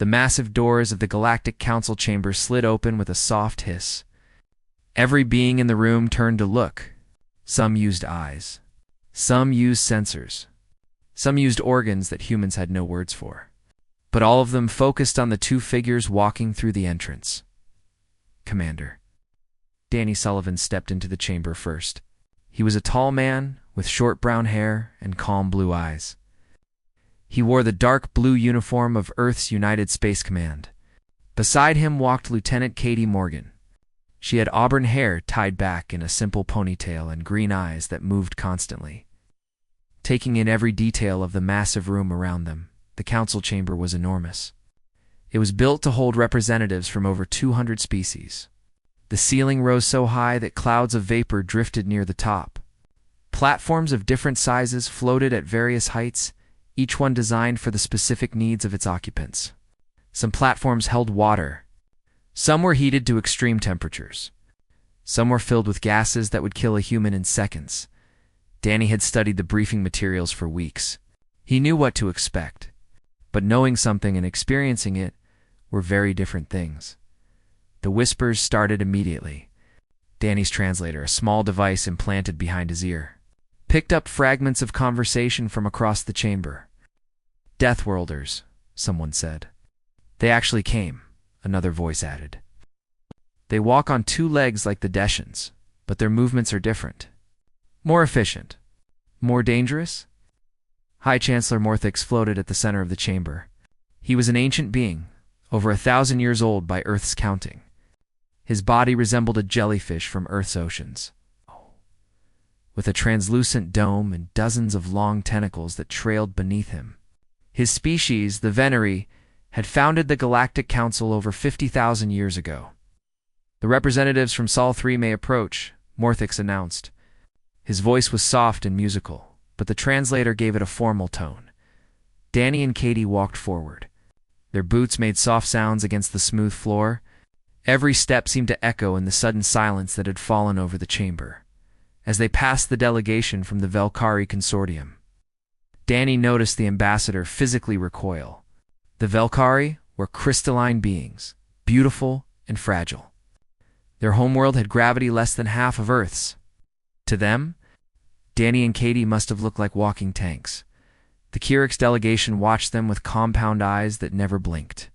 The massive doors of the Galactic Council chamber slid open with a soft hiss. Every being in the room turned to look. Some used eyes. Some used sensors. Some used organs that humans had no words for. But all of them focused on the two figures walking through the entrance. Commander. Danny Sullivan stepped into the chamber first. He was a tall man with short brown hair and calm blue eyes. He wore the dark blue uniform of Earth's United Space Command. Beside him walked Lieutenant Katie Morgan. She had auburn hair tied back in a simple ponytail and green eyes that moved constantly. Taking in every detail of the massive room around them, the council chamber was enormous. It was built to hold representatives from over 200 species. The ceiling rose so high that clouds of vapor drifted near the top. Platforms of different sizes floated at various heights, each one designed for the specific needs of its occupants. Some platforms held water. Some were heated to extreme temperatures. Some were filled with gases that would kill a human in seconds. Danny had studied the briefing materials for weeks. He knew what to expect. But knowing something and experiencing it were very different things. The whispers started immediately. Danny's translator, a small device implanted behind his ear, picked up fragments of conversation from across the chamber. Deathworlders, someone said. They actually came, another voice added. They walk on two legs like the Deshans, but their movements are different. More efficient. More dangerous? High Chancellor Morthix floated at the center of the chamber. He was an ancient being, over 1,000 years old by Earth's counting. His body resembled a jellyfish from Earth's oceans, with a translucent dome and dozens of long tentacles that trailed beneath him. His species, the Venery, had founded the Galactic Council over 50,000 years ago. The representatives from Sol 3 may approach, Morthix announced. His voice was soft and musical, but the translator gave it a formal tone. Danny and Katie walked forward. Their boots made soft sounds against the smooth floor. Every step seemed to echo in the sudden silence that had fallen over the chamber. As they passed the delegation from the Velkari Consortium, Danny noticed the ambassador physically recoil. The Velkari were crystalline beings, beautiful and fragile. Their homeworld had gravity less than half of Earth's. To them, Danny and Katie must have looked like walking tanks. The Kyrix delegation watched them with compound eyes that never blinked.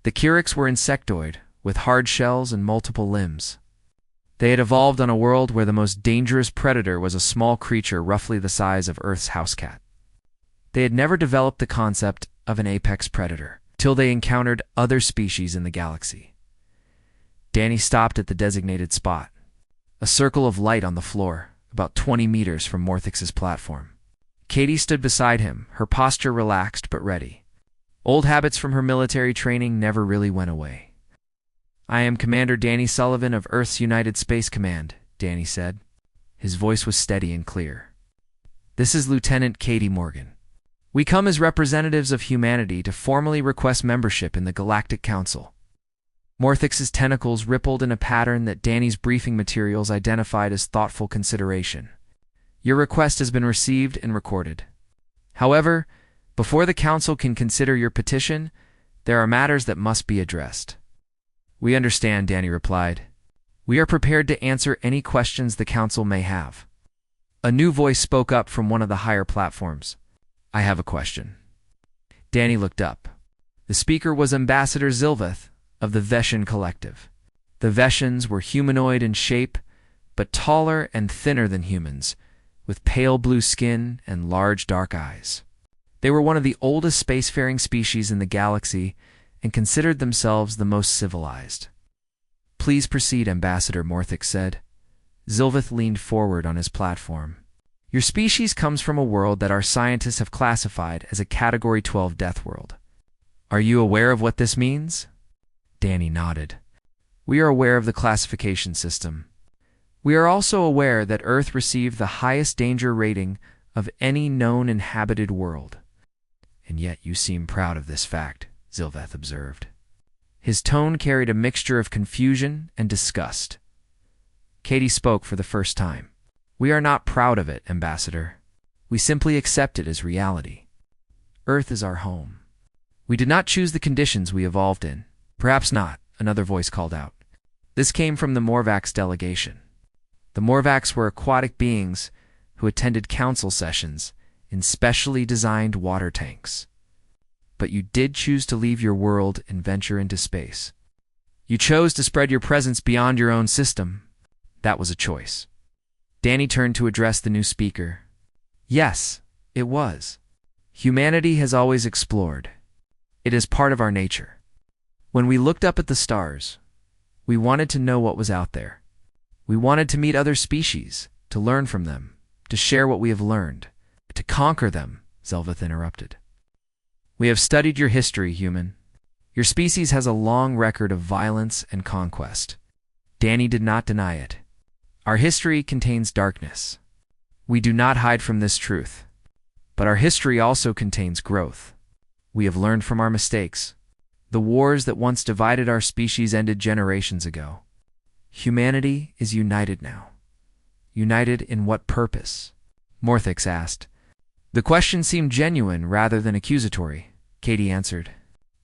The Kyrix were insectoid, with hard shells and multiple limbs. They had evolved on a world where the most dangerous predator was a small creature roughly the size of Earth's housecat. They had never developed the concept of an apex predator till they encountered other species in the galaxy. Danny stopped at the designated spot, a circle of light on the floor, about 20 meters from Morthix's platform. Katie stood beside him, her posture relaxed but ready. Old habits from her military training never really went away. "I am Commander Danny Sullivan of Earth's United Space Command," Danny said. His voice was steady and clear. "This is Lieutenant Katie Morgan. We come as representatives of humanity to formally request membership in the Galactic Council." Morthix's tentacles rippled in a pattern that Danny's briefing materials identified as thoughtful consideration. "Your request has been received and recorded. However, before the Council can consider your petition, there are matters that must be addressed." "We understand," Danny replied. "We are prepared to answer any questions the Council may have." A new voice spoke up from one of the higher platforms. "I have a question." Danny looked up. The speaker was Ambassador Zilveth of the Veshan Collective. The Veshans were humanoid in shape, but taller and thinner than humans, with pale blue skin and large dark eyes. They were one of the oldest spacefaring species in the galaxy and considered themselves the most civilized. "Please proceed," Ambassador Morthix said. Zilveth leaned forward on his platform. "Your species comes from a world that our scientists have classified as a Category 12 death world. Are you aware of what this means?" Danny nodded. "We are aware of the classification system. We are also aware that Earth received the highest danger rating of any known inhabited world." "And yet you seem proud of this fact," Zilveth observed. His tone carried a mixture of confusion and disgust. Katie spoke for the first time. "We are not proud of it, Ambassador. We simply accept it as reality. Earth is our home. We did not choose the conditions we evolved in. Perhaps not, another voice called out. This came from the Morvax delegation. The Morvax were aquatic beings who attended council sessions in specially designed water tanks. But you did choose to leave your world and venture into space. You chose to spread your presence beyond your own system. That was a choice. Danny turned to address the new speaker. Yes, it was. Humanity has always explored. It is part of our nature. When we looked up at the stars, we wanted to know what was out there. We wanted to meet other species, to learn from them, to share what we have learned, to conquer them, Zelvith interrupted. We have studied your history, human. Your species has a long record of violence and conquest. Danny did not deny it. Our history contains darkness. We do not hide from this truth. But our history also contains growth. We have learned from our mistakes. The wars that once divided our species ended generations ago. Humanity is united now. United in what purpose? Morthix asked. The question seemed genuine rather than accusatory. Katie answered.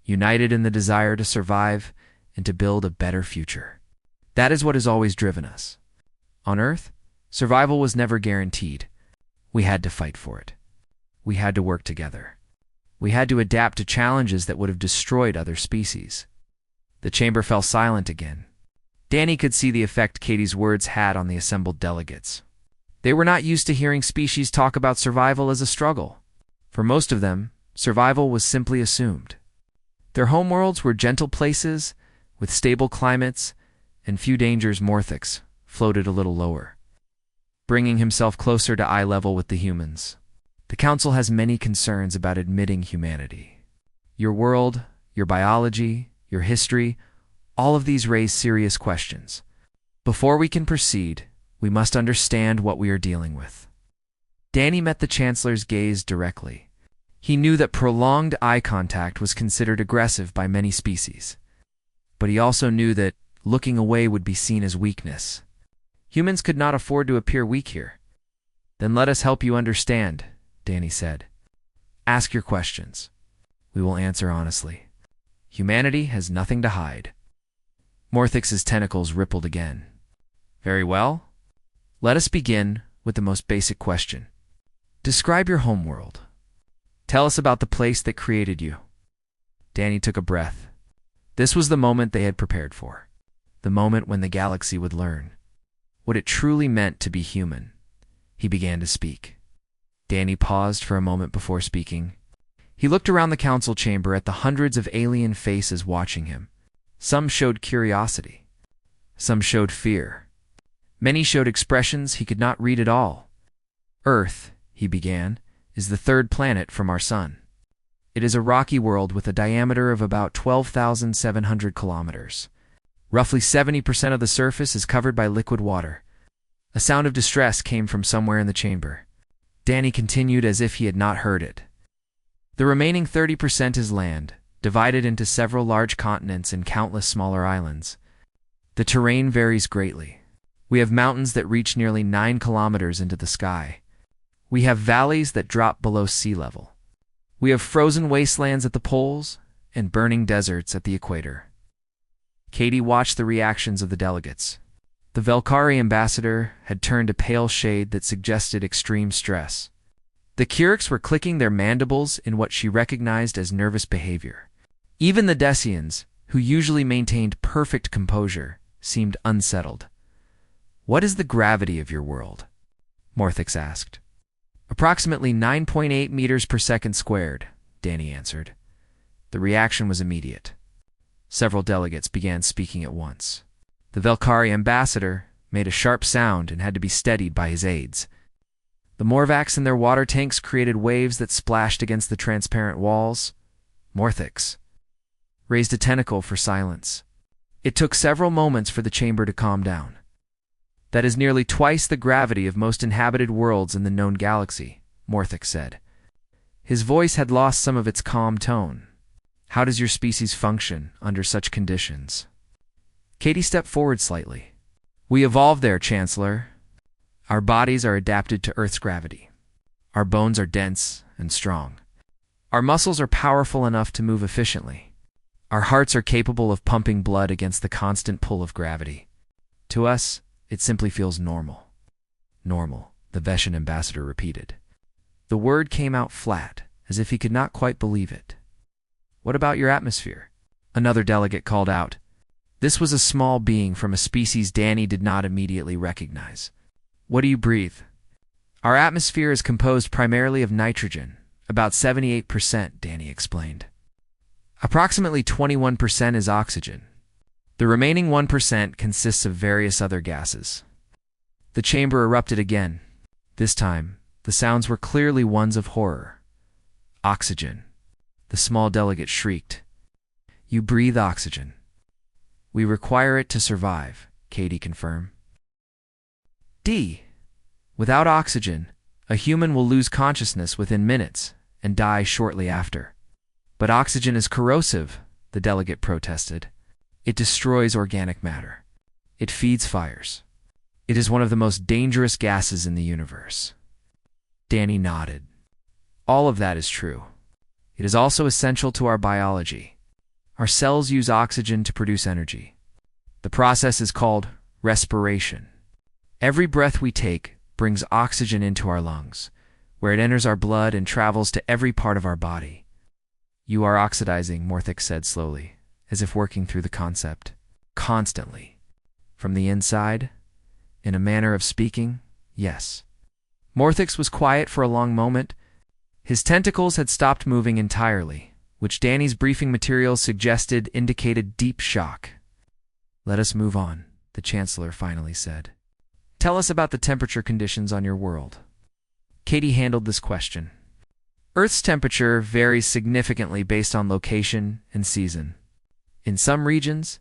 United in the desire to survive and to build a better future. That is what has always driven us. On Earth, survival was never guaranteed. We had to fight for it. We had to work together. We had to adapt to challenges that would have destroyed other species. The chamber fell silent again. Danny could see the effect Katie's words had on the assembled delegates. They were not used to hearing species talk about survival as a struggle. For most of them, survival was simply assumed. Their homeworlds were gentle places with stable climates and few dangers. Morthix floated a little lower, bringing himself closer to eye level with the humans. The Council has many concerns about admitting humanity. Your world, your biology, your history, all of these raise serious questions. Before we can proceed, we must understand what we are dealing with. Danny met the Chancellor's gaze directly. He knew that prolonged eye contact was considered aggressive by many species. But he also knew that looking away would be seen as weakness. Humans could not afford to appear weak here. Then let us help you understand, Danny said. Ask your questions. We will answer honestly. Humanity has nothing to hide. Morthix's tentacles rippled again. Very well. Let us begin with the most basic question. Describe your homeworld. Tell us about the place that created you. Danny took a breath. This was the moment they had prepared for. The moment when the galaxy would learn what it truly meant to be human. He began to speak. Danny paused for a moment before speaking. He looked around the council chamber at the hundreds of alien faces watching him. Some showed curiosity. Some showed fear. Many showed expressions he could not read at all. Earth, he began, is the third planet from our sun. It is a rocky world with a diameter of about 12,700 kilometers. Roughly 70% of the surface is covered by liquid water. A sound of distress came from somewhere in the chamber. Danny continued as if he had not heard it. The remaining 30% is land, divided into several large continents and countless smaller islands. The terrain varies greatly. We have mountains that reach nearly 9 kilometers into the sky. We have valleys that drop below sea level. We have frozen wastelands at the poles and burning deserts at the equator. Katie watched the reactions of the delegates. The Velkari ambassador had turned a pale shade that suggested extreme stress. The Kyriks were clicking their mandibles in what she recognized as nervous behavior. Even the Decians, who usually maintained perfect composure, seemed unsettled. What is the gravity of your world? Morthix asked. Approximately 9.8 meters per second squared, Danny answered. The reaction was immediate. Several delegates began speaking at once. The Velkari ambassador made a sharp sound and had to be steadied by his aides. The Morvax in their water tanks created waves that splashed against the transparent walls. Morthix raised a tentacle for silence. It took several moments for the chamber to calm down. That is nearly twice the gravity of most inhabited worlds in the known galaxy, Morthix said. His voice had lost some of its calm tone. How does your species function under such conditions? Katie stepped forward slightly. We evolved there, Chancellor. Our bodies are adapted to Earth's gravity. Our bones are dense and strong. Our muscles are powerful enough to move efficiently. Our hearts are capable of pumping blood against the constant pull of gravity. To us, it simply feels normal. Normal, the Veshan ambassador repeated. The word came out flat, as if he could not quite believe it. What about your atmosphere? Another delegate called out. This was a small being from a species Danny did not immediately recognize. What do you breathe? Our atmosphere is composed primarily of nitrogen, about 78%, Danny explained. Approximately 21% is oxygen. The remaining 1% consists of various other gases. The chamber erupted again. This time, the sounds were clearly ones of horror. Oxygen. The small delegate shrieked. You breathe oxygen. We require it to survive, Katie confirmed. D. Without oxygen, a human will lose consciousness within minutes and die shortly after. But oxygen is corrosive, the delegate protested. It destroys organic matter. It feeds fires. It is one of the most dangerous gases in the universe. Danny nodded. All of that is true. It is also essential to our biology. Our cells use oxygen to produce energy. The process is called respiration. Every breath we take brings oxygen into our lungs, where it enters our blood and travels to every part of our body. You are oxidizing, Morthix said slowly, as if working through the concept. Constantly. From the inside, in a manner of speaking, yes. Morthix was quiet for a long moment. His tentacles had stopped moving entirely, which Danny's briefing materials suggested indicated deep shock. Let us move on, the Chancellor finally said. Tell us about the temperature conditions on your world. Katie handled this question. Earth's temperature varies significantly based on location and season. In some regions,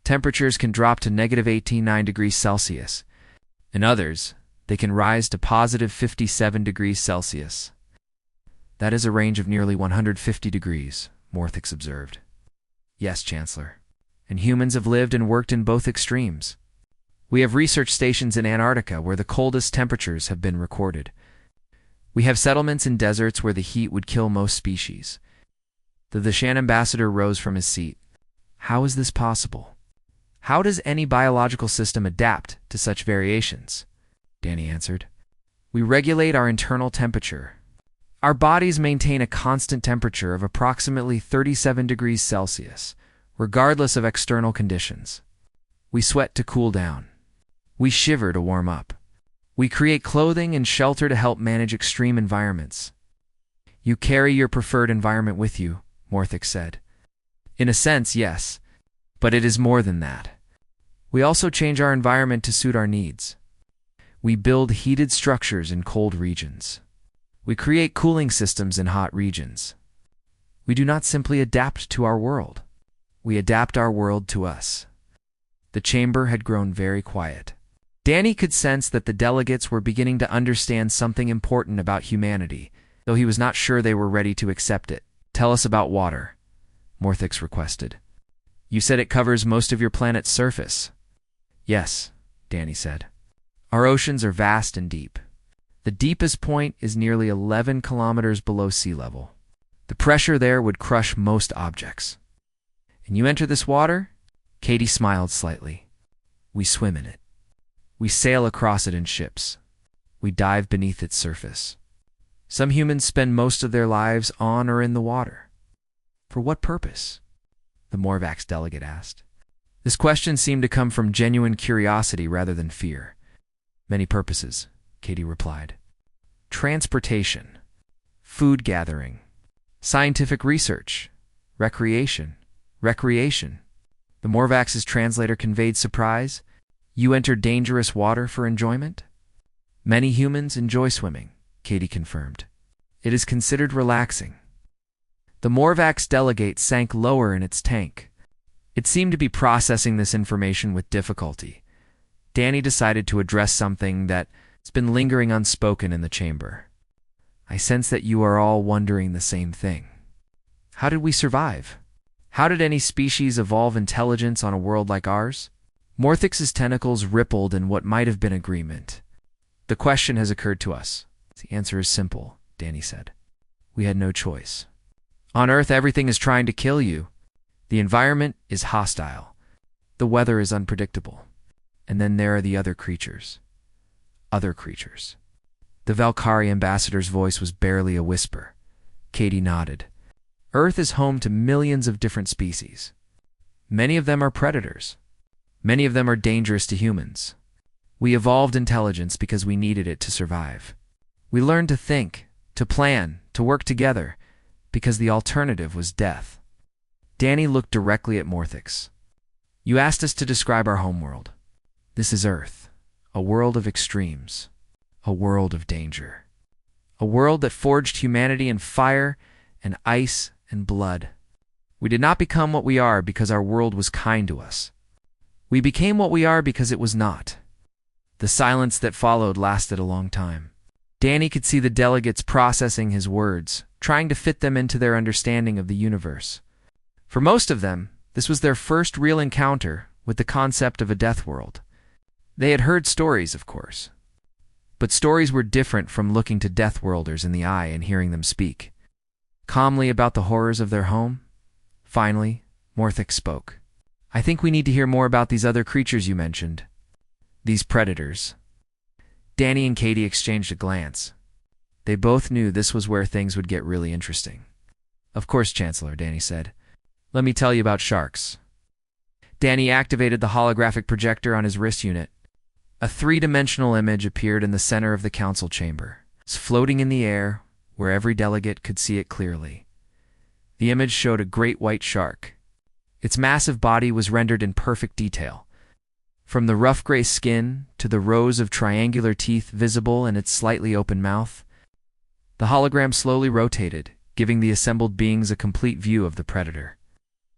temperatures can drop to -89 degrees Celsius. In others, they can rise to positive 57 degrees Celsius. That is a range of nearly 150 degrees, Morthix observed. Yes, Chancellor. And humans have lived and worked in both extremes. We have research stations in Antarctica where the coldest temperatures have been recorded. We have settlements in deserts where the heat would kill most species. The Veshan ambassador rose from his seat. How is this possible? How does any biological system adapt to such variations? Danny answered. We regulate our internal temperature. Our bodies maintain a constant temperature of approximately 37 degrees Celsius, regardless of external conditions. We sweat to cool down. We shiver to warm up. We create clothing and shelter to help manage extreme environments. You carry your preferred environment with you, Morthix said. In a sense, yes, but it is more than that. We also change our environment to suit our needs. We build heated structures in cold regions. We create cooling systems in hot regions. We do not simply adapt to our world. We adapt our world to us. The chamber had grown very quiet. Danny could sense that the delegates were beginning to understand something important about humanity, though he was not sure they were ready to accept it. Tell us about water, Morthix requested. You said it covers most of your planet's surface. Yes, Danny said. Our oceans are vast and deep. The deepest point is nearly 11 kilometers below sea level. The pressure there would crush most objects. And you enter this water? Katie smiled slightly. We swim in it. We sail across it in ships. We dive beneath its surface. Some humans spend most of their lives on or in the water. For what purpose? The Morvax delegate asked. This question seemed to come from genuine curiosity rather than fear. Many purposes, Katie replied. Transportation, food gathering, scientific research, recreation. The Morvax's translator conveyed surprise. You enter dangerous water for enjoyment? Many humans enjoy swimming, Katie confirmed. It is considered relaxing. The Morvax delegate sank lower in its tank. It seemed to be processing this information with difficulty. Danny decided to address something that's been lingering unspoken in the chamber. I sense that you are all wondering the same thing. How did we survive? How did any species evolve intelligence on a world like ours? Morthix's tentacles rippled in what might have been agreement. The question has occurred to us. The answer is simple, Danny said. We had no choice. On Earth, everything is trying to kill you. The environment is hostile. The weather is unpredictable. And then there are the other creatures. Other creatures. The Valkyrie ambassador's voice was barely a whisper. Katie nodded. Earth is home to millions of different species. Many of them are predators. Many of them are dangerous to humans. We evolved intelligence because we needed it to survive. We learned to think, to plan, to work together, because the alternative was death. Danny looked directly at Morthix. You asked us to describe our homeworld. This is Earth, a world of extremes, a world of danger, a world that forged humanity in fire and ice and blood. We did not become what we are because our world was kind to us. We became what we are because it was not. The silence that followed lasted a long time. Danny could see the delegates processing his words, trying to fit them into their understanding of the universe. For most of them, this was their first real encounter with the concept of a death world. They had heard stories, of course. But stories were different from looking to Deathworlders in the eye and hearing them speak. Calmly about the horrors of their home, finally, Morthix spoke. I think we need to hear more about these other creatures you mentioned. These predators. Danny and Katie exchanged a glance. They both knew this was where things would get really interesting. Of course, Chancellor, Danny said. Let me tell you about sharks. Danny activated the holographic projector on his wrist unit. A three-dimensional image appeared in the center of the council chamber. It's floating in the air, where every delegate could see it clearly. The image showed a great white shark. Its massive body was rendered in perfect detail. From the rough gray skin to the rows of triangular teeth visible in its slightly open mouth, the hologram slowly rotated, giving the assembled beings a complete view of the predator.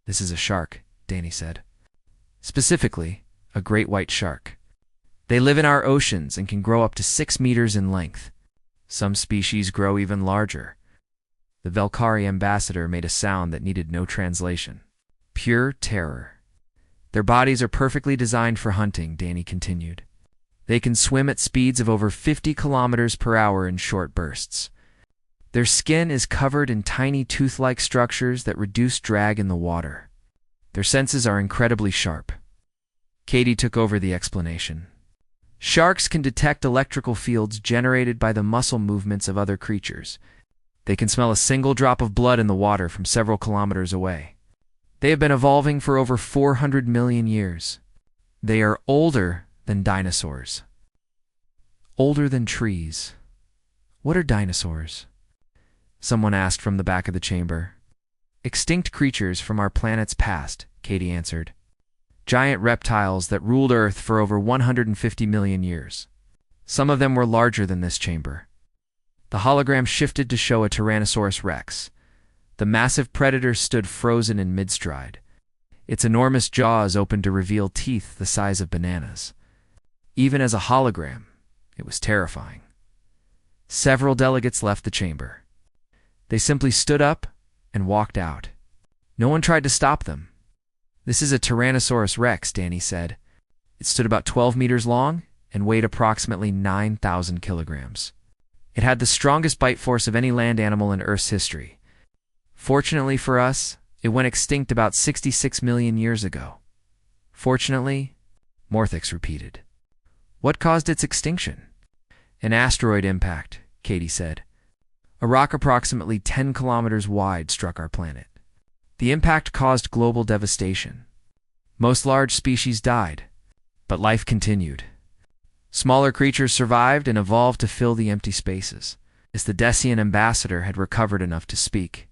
This is a shark, Danny said. Specifically, a great white shark. They live in our oceans and can grow up to 6 meters in length. Some species grow even larger. The Valkyrie ambassador made a sound that needed no translation. Pure terror. Their bodies are perfectly designed for hunting, Danny continued. They can swim at speeds of over 50 kilometers per hour in short bursts. Their skin is covered in tiny tooth-like structures that reduce drag in the water. Their senses are incredibly sharp. Katie took over the explanation. Sharks can detect electrical fields generated by the muscle movements of other creatures. They can smell a single drop of blood in the water from several kilometers away. They have been evolving for over 400 million years. They are older than dinosaurs. Older than trees. What are dinosaurs? Someone asked from the back of the chamber. Extinct creatures from our planet's past, Katie answered. Giant reptiles that ruled Earth for over 150 million years. Some of them were larger than this chamber. The hologram shifted to show a Tyrannosaurus Rex. The massive predator stood frozen in mid-stride. Its enormous jaws opened to reveal teeth the size of bananas. Even as a hologram, it was terrifying. Several delegates left the chamber. They simply stood up and walked out. No one tried to stop them. This is a Tyrannosaurus Rex, Danny said. It stood about 12 meters long and weighed approximately 9,000 kilograms. It had the strongest bite force of any land animal in Earth's history. Fortunately for us, it went extinct about 66 million years ago. Fortunately, Morthix repeated. What caused its extinction? An asteroid impact, Katie said. A rock approximately 10 kilometers wide struck our planet. The impact caused global devastation. Most large species died, but life continued. Smaller creatures survived and evolved to fill the empty spaces, as the Decian ambassador had recovered enough to speak.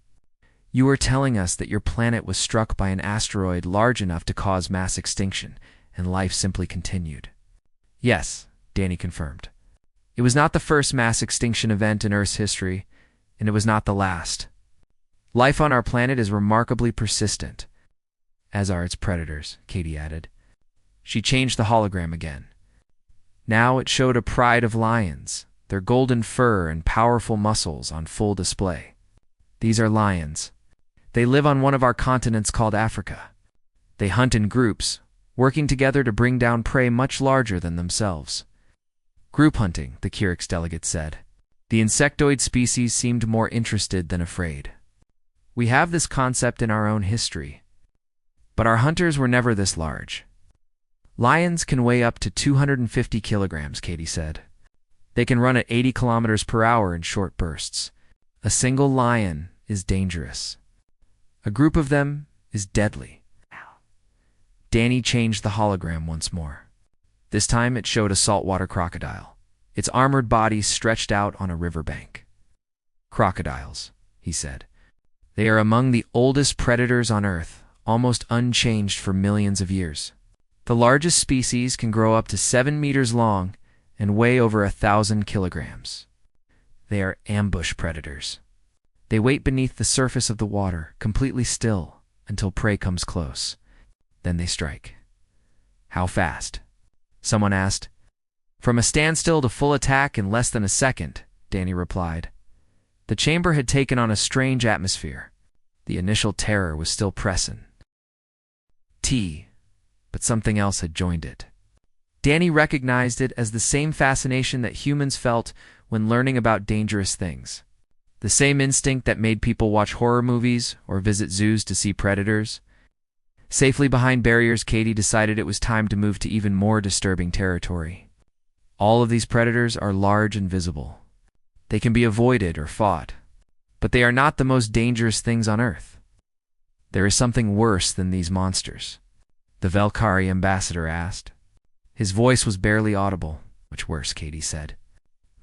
You were telling us that your planet was struck by an asteroid large enough to cause mass extinction, and life simply continued. Yes, Danny confirmed. It was not the first mass extinction event in Earth's history, and it was not the last. Life on our planet is remarkably persistent, as are its predators, Katie added. She changed the hologram again. Now it showed a pride of lions, their golden fur and powerful muscles on full display. These are lions. They live on one of our continents called Africa. They hunt in groups, working together to bring down prey much larger than themselves. Group hunting, the Kyrix delegate said. The insectoid species seemed more interested than afraid. We have this concept in our own history, but our hunters were never this large. Lions can weigh up to 250 kilograms, Katie said. They can run at 80 kilometers per hour in short bursts. A single lion is dangerous. A group of them is deadly. Danny changed the hologram once more. This time it showed a saltwater crocodile, its armored body stretched out on a riverbank. Crocodiles, he said. They are among the oldest predators on Earth, almost unchanged for millions of years. The largest species can grow up to 7 meters long and weigh over 1,000 kilograms. They are ambush predators. They wait beneath the surface of the water, completely still, until prey comes close. Then they strike. How fast? Someone asked. From a standstill to full attack in less than a second, Danny replied. The chamber had taken on a strange atmosphere. The initial terror was still present. But something else had joined it. Danny recognized it as the same fascination that humans felt when learning about dangerous things. The same instinct that made people watch horror movies or visit zoos to see predators. Safely behind barriers, Katie decided it was time to move to even more disturbing territory. All of these predators are large and visible. They can be avoided or fought, but they are not the most dangerous things on Earth. There is something worse than these monsters, the Valkyrie ambassador asked. His voice was barely audible. Much worse, Katie said.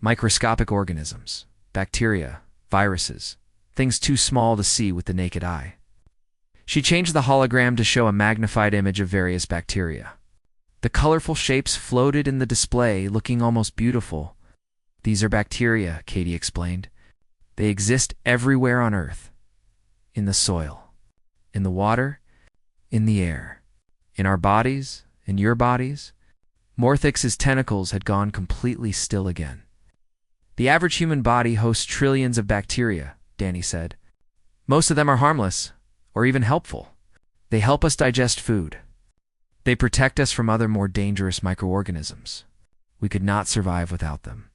Microscopic organisms, bacteria, viruses, things too small to see with the naked eye. She changed the hologram to show a magnified image of various bacteria. The colorful shapes floated in the display, looking almost beautiful. These are bacteria, Katie explained. They exist everywhere on Earth. In the soil, in the water, in the air, in our bodies, in your bodies. Morthix's tentacles had gone completely still again. The average human body hosts trillions of bacteria, Danny said. Most of them are harmless, or even helpful. They help us digest food. They protect us from other more dangerous microorganisms. We could not survive without them.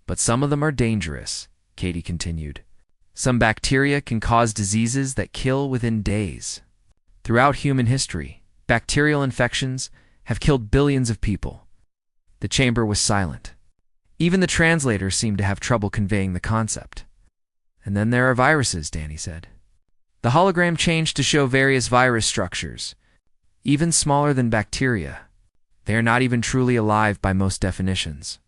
But some of them are dangerous, Katie continued. Some bacteria can cause diseases that kill within days. Throughout human history, bacterial infections have killed billions of people. The chamber was silent. Even the translator seemed to have trouble conveying the concept. And then there are viruses, Danny said. The hologram changed to show various virus structures, even smaller than bacteria. They are not even truly alive by most definitions.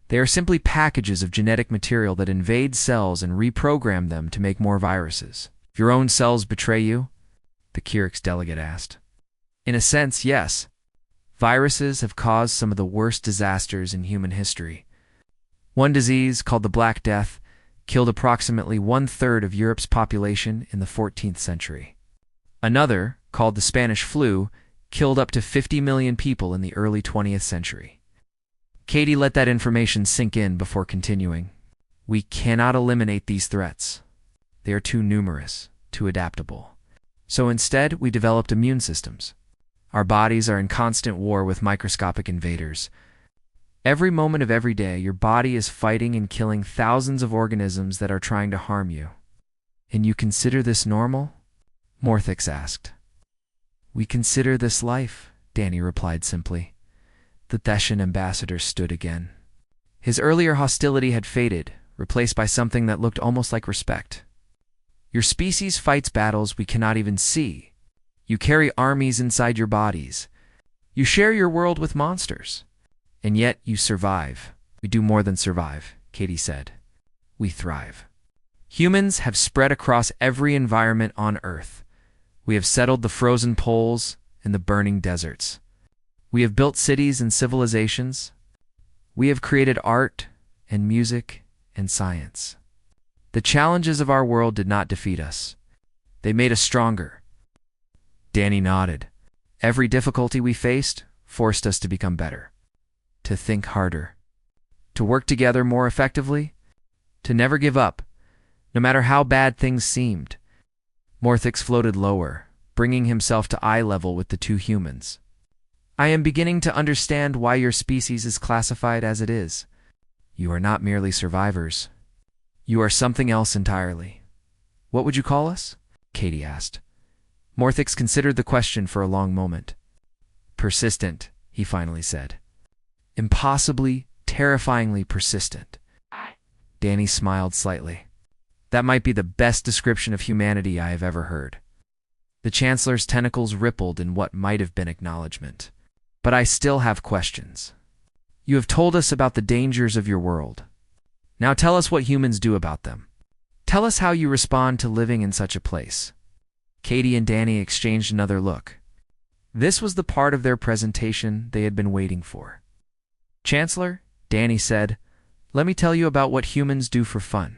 They are simply packages of genetic material that invade cells and reprogram them to make more viruses. Your own cells betray you? The Kirix delegate asked. In a sense, yes. Viruses have caused some of the worst disasters in human history. One disease, called the Black Death, killed approximately 1/3 of Europe's population in the 14th century. Another, called the Spanish flu, killed up to 50 million people in the early 20th century. Katie let that information sink in before continuing. We cannot eliminate these threats. They are too numerous, too adaptable. So instead, we developed immune systems. Our bodies are in constant war with microscopic invaders. Every moment of every day, your body is fighting and killing thousands of organisms that are trying to harm you. And you consider this normal? Morthix asked. We consider this life, Danny replied simply. The Theshan ambassador stood again. His earlier hostility had faded, replaced by something that looked almost like respect. Your species fights battles we cannot even see. You carry armies inside your bodies. You share your world with monsters. And yet you survive. We do more than survive, Katie said. We thrive. Humans have spread across every environment on Earth. We have settled the frozen poles and the burning deserts. We have built cities and civilizations. We have created art and music and science. The challenges of our world did not defeat us. They made us stronger. Danny nodded. Every difficulty we faced forced us to become better, to think harder, to work together more effectively, to never give up, no matter how bad things seemed. Morthix floated lower, bringing himself to eye level with the two humans. I am beginning to understand why your species is classified as it is. You are not merely survivors. You are something else entirely. What would you call us? Katie asked. Morthix considered the question for a long moment. Persistent, he finally said. Impossibly, terrifyingly persistent. Danny smiled slightly. That might be the best description of humanity I have ever heard. The Chancellor's tentacles rippled in what might have been acknowledgement. But I still have questions. You have told us about the dangers of your world. Now tell us what humans do about them. Tell us how you respond to living in such a place. Katie and Danny exchanged another look. This was the part of their presentation they had been waiting for. Chancellor, Danny said, let me tell you about what humans do for fun.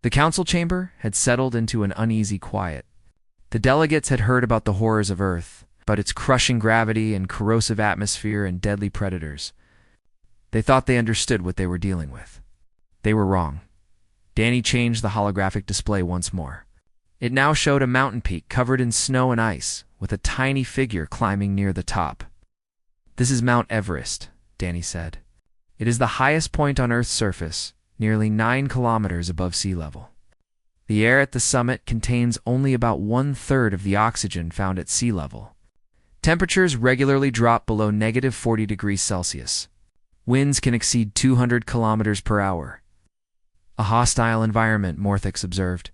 The council chamber had settled into an uneasy quiet. The delegates had heard about the horrors of Earth, about its crushing gravity and corrosive atmosphere and deadly predators. They thought they understood what they were dealing with. They were wrong. Danny changed the holographic display once more. It now showed a mountain peak covered in snow and ice, with a tiny figure climbing near the top. This is Mount Everest, Danny said. It is the highest point on Earth's surface, nearly 9 kilometers above sea level. The air at the summit contains only about 1/3 of the oxygen found at sea level. Temperatures regularly drop below -40 degrees Celsius. Winds can exceed 200 kilometers per hour. A hostile environment, Morthix observed.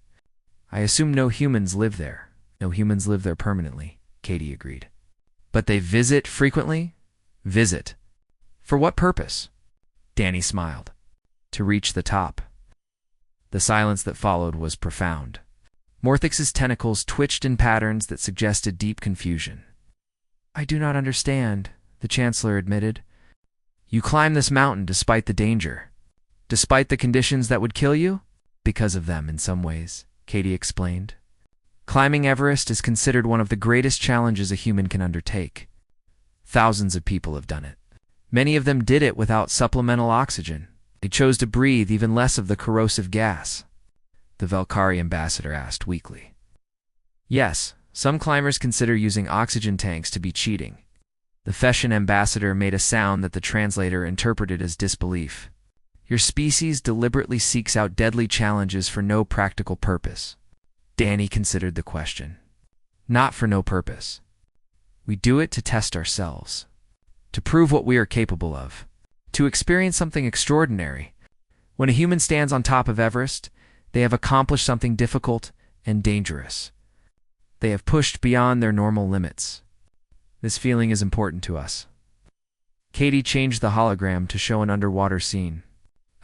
I assume no humans live there. No humans live there permanently, Katie agreed. But they visit frequently? Visit. For what purpose? Danny smiled. To reach the top. The silence that followed was profound. Morthix's tentacles twitched in patterns that suggested deep confusion. I do not understand, the Chancellor admitted. You climb this mountain despite the danger. Despite the conditions that would kill you? Because of them, in some ways, Katie explained. Climbing Everest is considered one of the greatest challenges a human can undertake. Thousands of people have done it. Many of them did it without supplemental oxygen. They chose to breathe even less of the corrosive gas. The Valkyrie ambassador asked weakly. Yes, some climbers consider using oxygen tanks to be cheating. The Feshan ambassador made a sound that the translator interpreted as disbelief. Your species deliberately seeks out deadly challenges for no practical purpose. Danny considered the question. Not for no purpose. We do it to test ourselves. To prove what we are capable of. To experience something extraordinary. When a human stands on top of Everest, they have accomplished something difficult and dangerous. They have pushed beyond their normal limits. This feeling is important to us. Katie changed the hologram to show an underwater scene.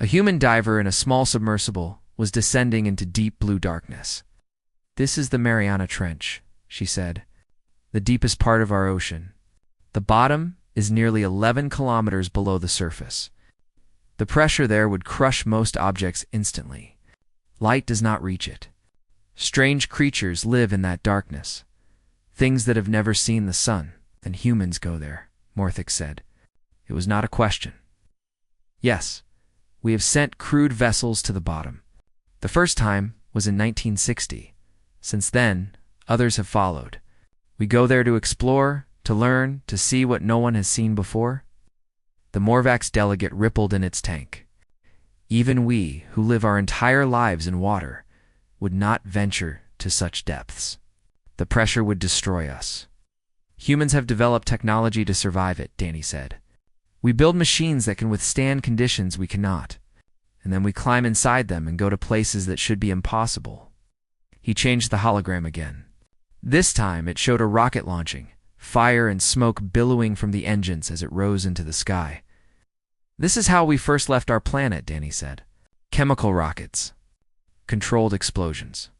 A human diver in a small submersible was descending into deep blue darkness. This is the Mariana Trench, she said, the deepest part of our ocean. The bottom is nearly 11 kilometers below the surface. The pressure there would crush most objects instantly. Light does not reach it. Strange creatures live in that darkness. Things that have never seen the sun, and humans go there, Morthix said. It was not a question. Yes, we have sent crewed vessels to the bottom. The first time was in 1960. Since then, others have followed. We go there to explore, to learn, to see what no one has seen before. The Morvax delegate rippled in its tank. Even we, who live our entire lives in water, would not venture to such depths. The pressure would destroy us. Humans have developed technology to survive it, Danny said. We build machines that can withstand conditions we cannot, and then we climb inside them and go to places that should be impossible. He changed the hologram again. This time it showed a rocket launching, fire and smoke billowing from the engines as it rose into the sky. This is how we first left our planet, Danny said. Chemical rockets. Controlled explosions.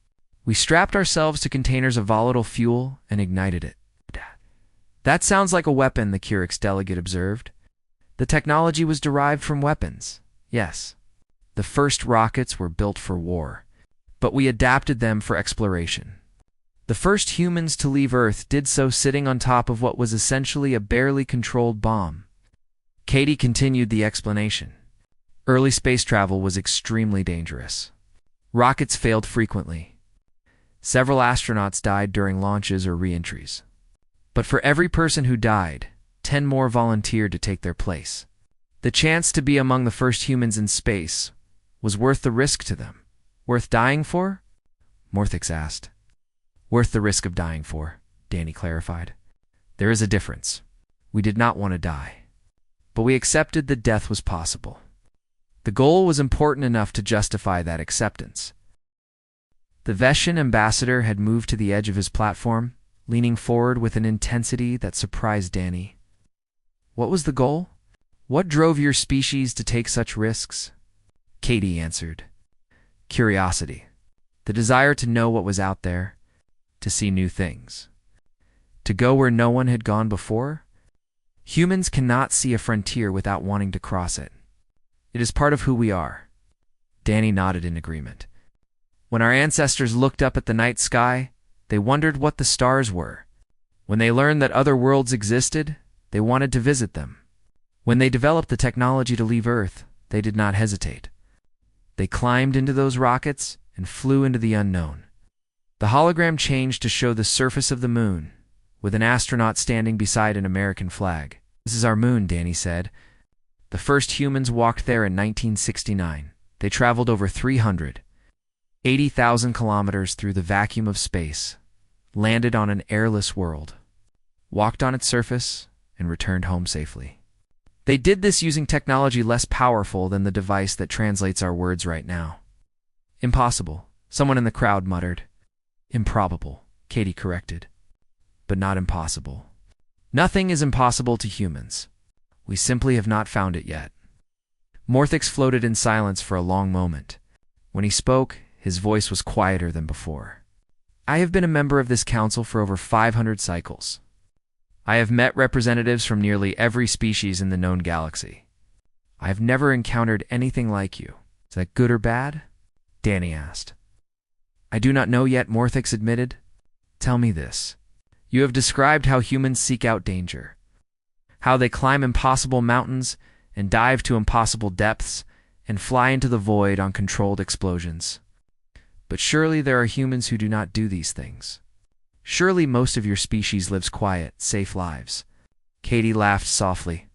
We strapped ourselves to containers of volatile fuel and ignited it. That sounds like a weapon, the Curix delegate observed. The technology was derived from weapons, yes. The first rockets were built for war, but we adapted them for exploration. The first humans to leave Earth did so sitting on top of what was essentially a barely controlled bomb. Katie continued the explanation. Early space travel was extremely dangerous. Rockets failed frequently. Several astronauts died during launches or re-entries. But for every person who died, 10 more volunteered to take their place. The chance to be among the first humans in space was worth the risk to them. Worth dying for? Morthix asked. Worth the risk of dying for, Danny clarified. There is a difference. We did not want to die, but we accepted that death was possible. The goal was important enough to justify that acceptance. The Veshan ambassador had moved to the edge of his platform, leaning forward with an intensity that surprised Danny. What was the goal? What drove your species to take such risks? Katie answered. Curiosity. The desire to know what was out there, to see new things. To go where no one had gone before? Humans cannot see a frontier without wanting to cross it. It is part of who we are. Danny nodded in agreement. When our ancestors looked up at the night sky, they wondered what the stars were. When they learned that other worlds existed, they wanted to visit them. When they developed the technology to leave Earth, they did not hesitate. They climbed into those rockets and flew into the unknown. The hologram changed to show the surface of the moon, with an astronaut standing beside an American flag. This is our moon, Danny said. The first humans walked there in 1969. They traveled over 380,000 kilometers through the vacuum of space, landed on an airless world, walked on its surface, and returned home safely. They did this using technology less powerful than the device that translates our words right now. Impossible, someone in the crowd muttered. Improbable, Katie corrected. But not impossible. Nothing is impossible to humans. We simply have not found it yet. Morthix floated in silence for a long moment. When he spoke, his voice was quieter than before. I have been a member of this council for over 500 cycles. I have met representatives from nearly every species in the known galaxy. I have never encountered anything like you. Is that good or bad? Danny asked. I do not know yet, Morthix admitted. Tell me this. You have described how humans seek out danger, how they climb impossible mountains and dive to impossible depths and fly into the void on controlled explosions. But surely there are humans who do not do these things. Surely most of your species lives quiet, safe lives. Katie laughed softly.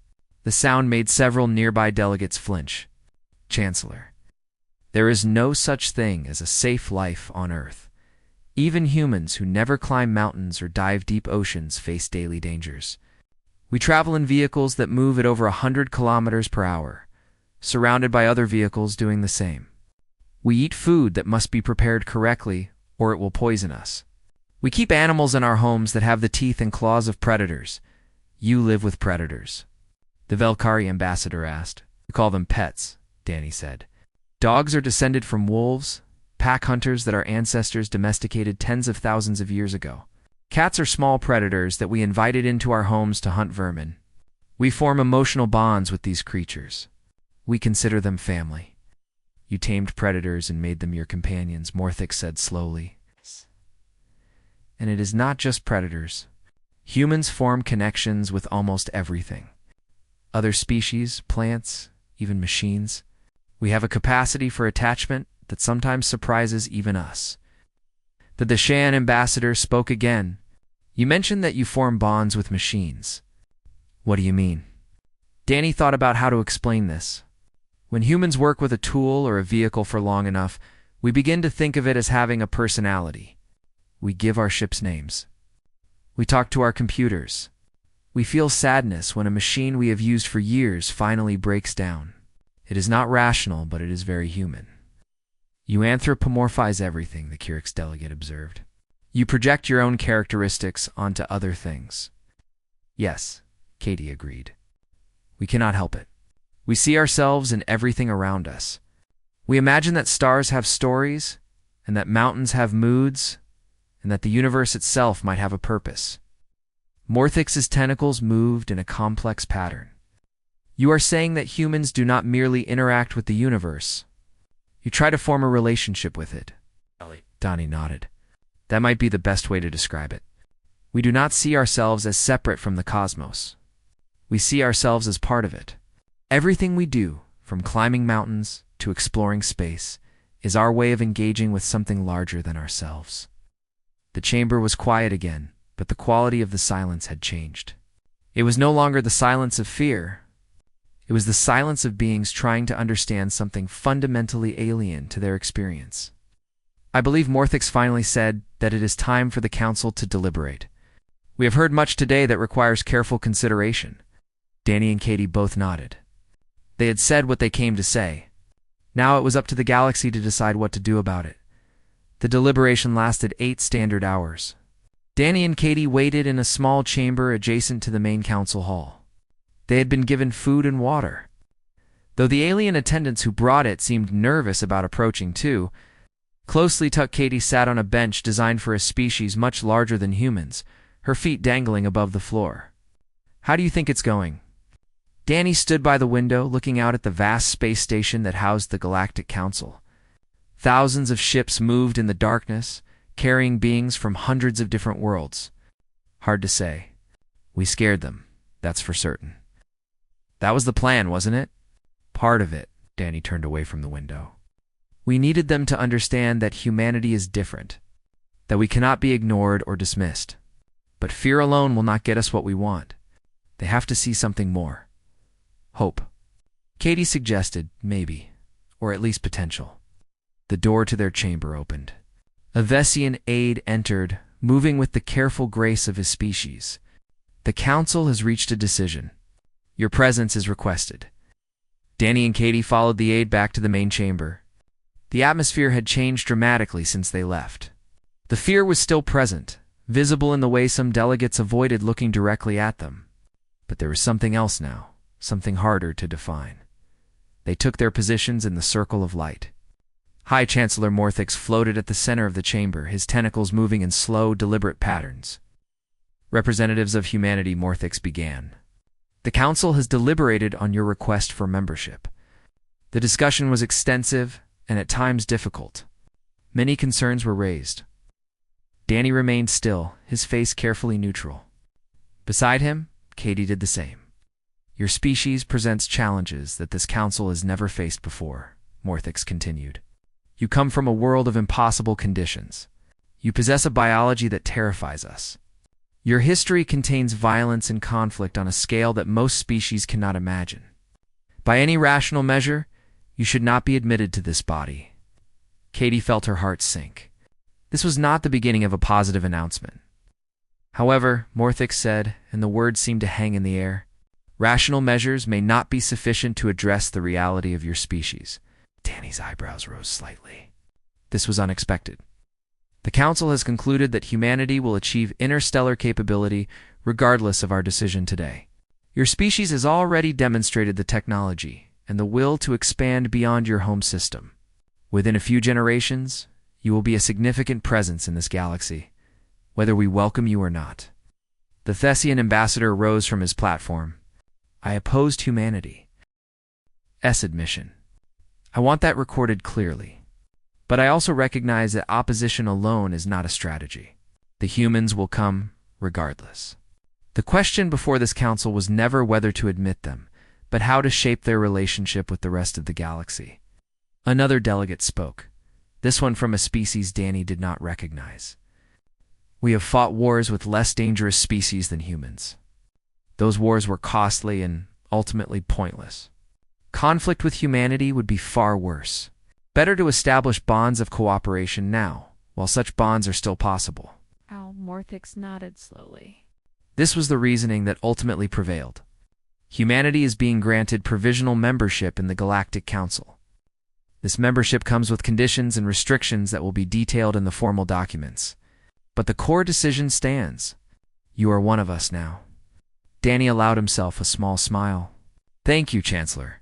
The sound made several nearby delegates flinch. Chancellor, there is no such thing as a safe life on Earth. Even humans who never climb mountains or dive deep oceans face daily dangers. We travel in vehicles that move at over 100 kilometers per hour, surrounded by other vehicles doing the same. We eat food that must be prepared correctly, or it will poison us. We keep animals in our homes that have the teeth and claws of predators. You live with predators. The Velkari ambassador asked. We call them pets, Danny said. Dogs are descended from wolves, pack hunters that our ancestors domesticated tens of thousands of years ago. Cats are small predators that we invited into our homes to hunt vermin. We form emotional bonds with these creatures. We consider them family. You tamed predators and made them your companions, Morthix said slowly. And it is not just predators. Humans form connections with almost everything. Other species, plants, even machines. We have a capacity for attachment that sometimes surprises even us. The Deshan ambassador spoke again. You mentioned that you form bonds with machines. What do you mean? Danny thought about how to explain this. When humans work with a tool or a vehicle for long enough, we begin to think of it as having a personality. We give our ships names. We talk to our computers. We feel sadness when a machine we have used for years finally breaks down. It is not rational, but it is very human. You anthropomorphize everything, the Curix delegate observed. You project your own characteristics onto other things. Yes, Katie agreed. We cannot help it. We see ourselves in everything around us. We imagine that stars have stories, and that mountains have moods, and that the universe itself might have a purpose. Morthix's tentacles moved in a complex pattern. You are saying that humans do not merely interact with the universe. You try to form a relationship with it. Donnie nodded. That might be the best way to describe it. We do not see ourselves as separate from the cosmos. We see ourselves as part of it. Everything we do, from climbing mountains to exploring space, is our way of engaging with something larger than ourselves. The chamber was quiet again, but the quality of the silence had changed. It was no longer the silence of fear. It was the silence of beings trying to understand something fundamentally alien to their experience. I believe Morthix finally said that it is time for the council to deliberate. We have heard much today that requires careful consideration. Danny and Katie both nodded. They had said what they came to say. Now it was up to the galaxy to decide what to do about it. The deliberation lasted 8 standard hours. Danny and Katie waited in a small chamber adjacent to the main council hall. They had been given food and water. Though the alien attendants who brought it seemed nervous about approaching too, closely tucked Katie sat on a bench designed for a species much larger than humans, her feet dangling above the floor. How do you think it's going? Danny stood by the window, looking out at the vast space station that housed the Galactic Council. Thousands of ships moved in the darkness, carrying beings from hundreds of different worlds. Hard to say. We scared them, that's for certain. That was the plan, wasn't it? Part of it. Danny turned away from the window. We needed them to understand that humanity is different, that we cannot be ignored or dismissed. But fear alone will not get us what we want. They have to see something more. Hope. Katie suggested, maybe, or at least potential. The door to their chamber opened. A Vesian aide entered, moving with the careful grace of his species. The council has reached a decision. Your presence is requested. Danny and Katie followed the aide back to the main chamber. The atmosphere had changed dramatically since they left. The fear was still present, visible in the way some delegates avoided looking directly at them. But there was something else now, something harder to define. They took their positions in the circle of light. High Chancellor Morthix floated at the center of the chamber, his tentacles moving in slow, deliberate patterns. Representatives of humanity, Morthix began. The Council has deliberated on your request for membership. The discussion was extensive and at times difficult. Many concerns were raised. Danny remained still, his face carefully neutral. Beside him, Katie did the same. Your species presents challenges that this council has never faced before, Morthix continued. You come from a world of impossible conditions. You possess a biology that terrifies us. Your history contains violence and conflict on a scale that most species cannot imagine. By any rational measure, you should not be admitted to this body. Katie felt her heart sink. This was not the beginning of a positive announcement. However, Morthix said, and the words seemed to hang in the air, rational measures may not be sufficient to address the reality of your species. Danny's eyebrows rose slightly. This was unexpected. The Council has concluded that humanity will achieve interstellar capability regardless of our decision today. Your species has already demonstrated the technology and the will to expand beyond your home system. Within a few generations, you will be a significant presence in this galaxy, whether we welcome you or not. The Thessian ambassador rose from his platform. I opposed humanity. Admission. I want that recorded clearly. But I also recognize that opposition alone is not a strategy. The humans will come regardless. The question before this council was never whether to admit them, but how to shape their relationship with the rest of the galaxy. Another delegate spoke, this one from a species Danny did not recognize. We have fought wars with less dangerous species than humans. Those wars were costly and ultimately pointless. Conflict with humanity would be far worse. Better to establish bonds of cooperation now, while such bonds are still possible. Morthix nodded slowly. This was the reasoning that ultimately prevailed. Humanity is being granted provisional membership in the Galactic Council. This membership comes with conditions and restrictions that will be detailed in the formal documents. But the core decision stands. You are one of us now. Danny allowed himself a small smile. Thank you, Chancellor.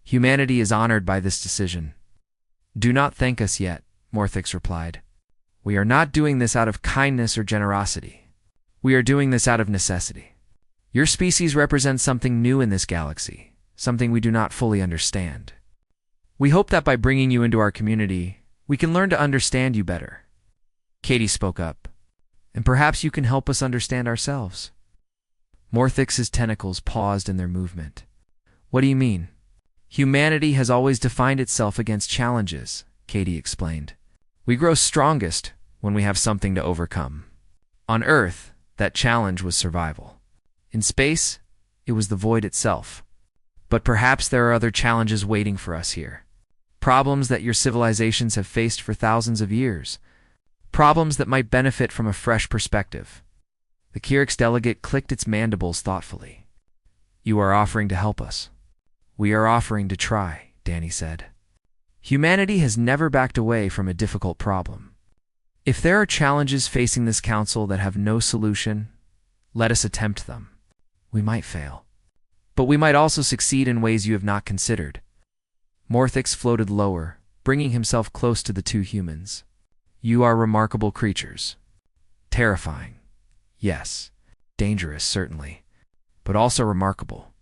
Humanity is honored by this decision. Do not thank us yet, Morthix replied. We are not doing this out of kindness or generosity. We are doing this out of necessity. Your species represents something new in this galaxy, something we do not fully understand. We hope that by bringing you into our community, we can learn to understand you better. Katie spoke up. And perhaps you can help us understand ourselves. Morthix's tentacles paused in their movement. What do you mean? Humanity has always defined itself against challenges, Katie explained. We grow strongest when we have something to overcome. On Earth, that challenge was survival. In space, it was the void itself. But perhaps there are other challenges waiting for us here. Problems that your civilizations have faced for thousands of years. Problems that might benefit from a fresh perspective. The Kyrix delegate clicked its mandibles thoughtfully. You are offering to help us. We are offering to try, Danny said. Humanity has never backed away from a difficult problem. If there are challenges facing this council that have no solution, let us attempt them. We might fail. But we might also succeed in ways you have not considered. Morthix floated lower, bringing himself close to the two humans. You are remarkable creatures. Terrifying. Yes. Dangerous, certainly. But also remarkable.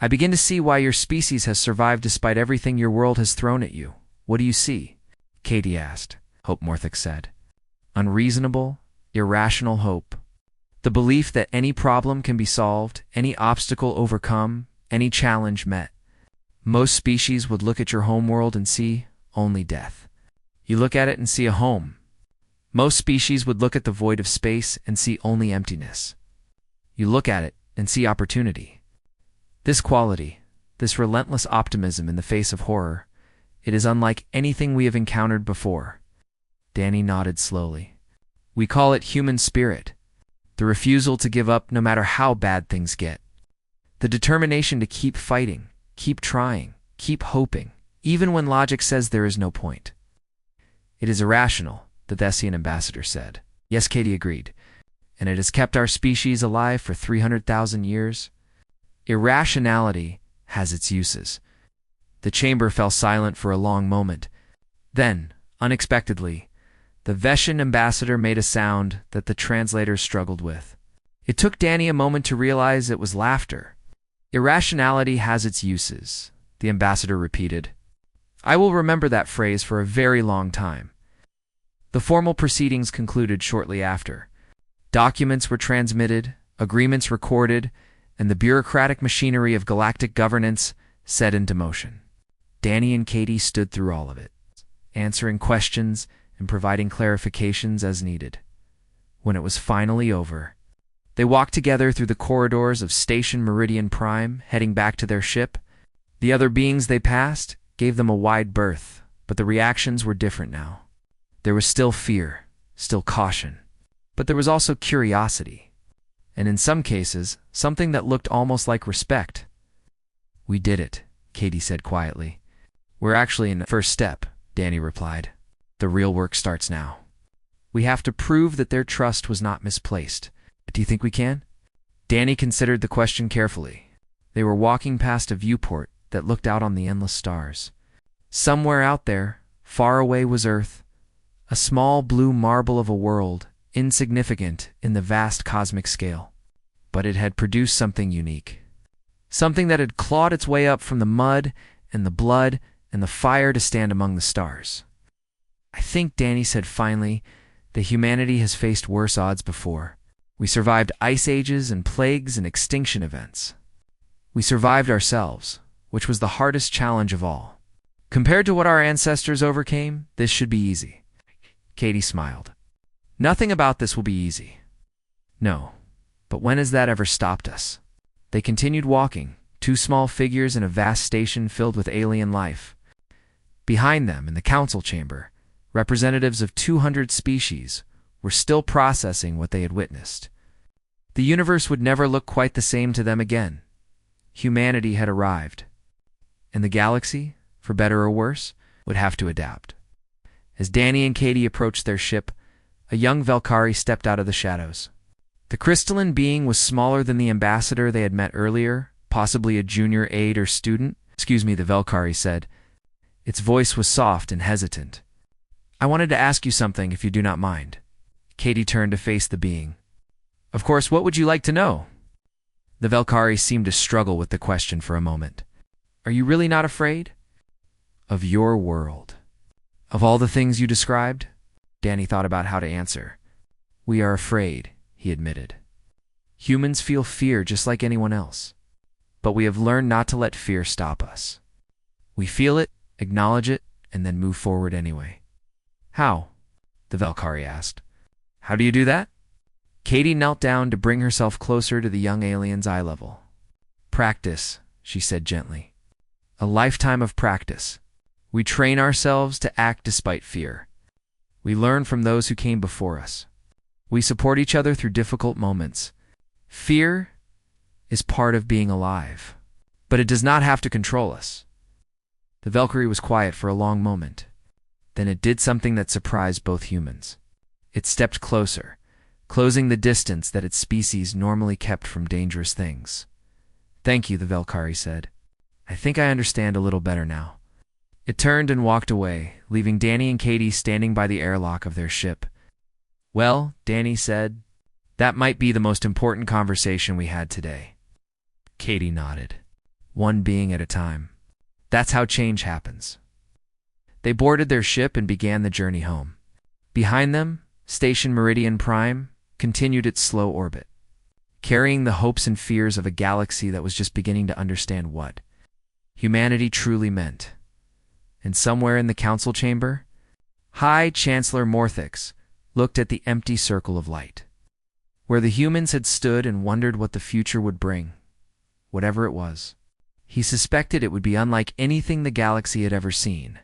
I begin to see why your species has survived despite everything your world has thrown at you. What do you see? Katie asked. Hope, Morthix said. Unreasonable, irrational hope. The belief that any problem can be solved, any obstacle overcome, any challenge met. Most species would look at your homeworld and see only death. You look at it and see a home. Most species would look at the void of space and see only emptiness. You look at it and see opportunity. This quality, this relentless optimism in the face of horror, it is unlike anything we have encountered before. Danny nodded slowly. We call it human spirit. The refusal to give up no matter how bad things get. The determination to keep fighting, keep trying, keep hoping, even when logic says there is no point. It is irrational, the Thessian ambassador said. Yes, Katie agreed. And it has kept our species alive for 300,000 years. Irrationality has its uses. The chamber fell silent for a long moment. Then, unexpectedly, the Veshan ambassador made a sound that the translators struggled with. It took Danny a moment to realize it was laughter. Irrationality has its uses, the ambassador repeated. I will remember that phrase for a very long time. The formal proceedings concluded shortly after. Documents were transmitted, agreements recorded, and the bureaucratic machinery of galactic governance set into motion. Danny and Katie stood through all of it, answering questions and providing clarifications as needed. When it was finally over, they walked together through the corridors of Station Meridian Prime, heading back to their ship. The other beings they passed gave them a wide berth, but the reactions were different now. There was still fear, still caution, but there was also curiosity, and in some cases, something that looked almost like respect. We did it, Katie said quietly. We're actually in the first step, Danny replied. The real work starts now. We have to prove that their trust was not misplaced. Do you think we can? Danny considered the question carefully. They were walking past a viewport that looked out on the endless stars. Somewhere out there, far away, was Earth, a small blue marble of a world, insignificant in the vast cosmic scale. But it had produced something unique. Something that had clawed its way up from the mud and the blood and the fire to stand among the stars. I think, Danny said finally, that humanity has faced worse odds before. We survived ice ages and plagues and extinction events. We survived ourselves, which was the hardest challenge of all. Compared to what our ancestors overcame, this should be easy. Katie smiled. Nothing about this will be easy. No, but when has that ever stopped us? They continued walking, two small figures in a vast station filled with alien life. Behind them, in the council chamber, representatives of 200 species were still processing what they had witnessed. The universe would never look quite the same to them again. Humanity had arrived, and the galaxy, for better or worse, would have to adapt. As Danny and Katie approached their ship, a young Velkari stepped out of the shadows. The crystalline being was smaller than the ambassador they had met earlier, possibly a junior aide or student. Excuse me, the Velkari said. Its voice was soft and hesitant. I wanted to ask you something, if you do not mind. Katie turned to face the being. Of course, what would you like to know? The Velkari seemed to struggle with the question for a moment. Are you really not afraid? Of your world. Of all the things you described? Danny thought about how to answer. We are afraid, he admitted. Humans feel fear just like anyone else. But we have learned not to let fear stop us. We feel it, acknowledge it, and then move forward anyway. How? The Velkari asked. How do you do that? Katie knelt down to bring herself closer to the young alien's eye level. Practice, she said gently. A lifetime of practice. We train ourselves to act despite fear. We learn from those who came before us. We support each other through difficult moments. Fear is part of being alive, but it does not have to control us. The Valkyrie was quiet for a long moment. Then it did something that surprised both humans. It stepped closer, closing the distance that its species normally kept from dangerous things. "Thank you," the Valkyrie said. "I think I understand a little better now." It turned and walked away, leaving Danny and Katie standing by the airlock of their ship. "Well," Danny said, "that might be the most important conversation we had today." Katie nodded. "One being at a time. That's how change happens." They boarded their ship and began the journey home. Behind them, Station Meridian Prime continued its slow orbit, carrying the hopes and fears of a galaxy that was just beginning to understand what humanity truly meant. And somewhere in the council chamber, High Chancellor Morthix looked at the empty circle of light, where the humans had stood and wondered what the future would bring. Whatever it was, he suspected it would be unlike anything the galaxy had ever seen.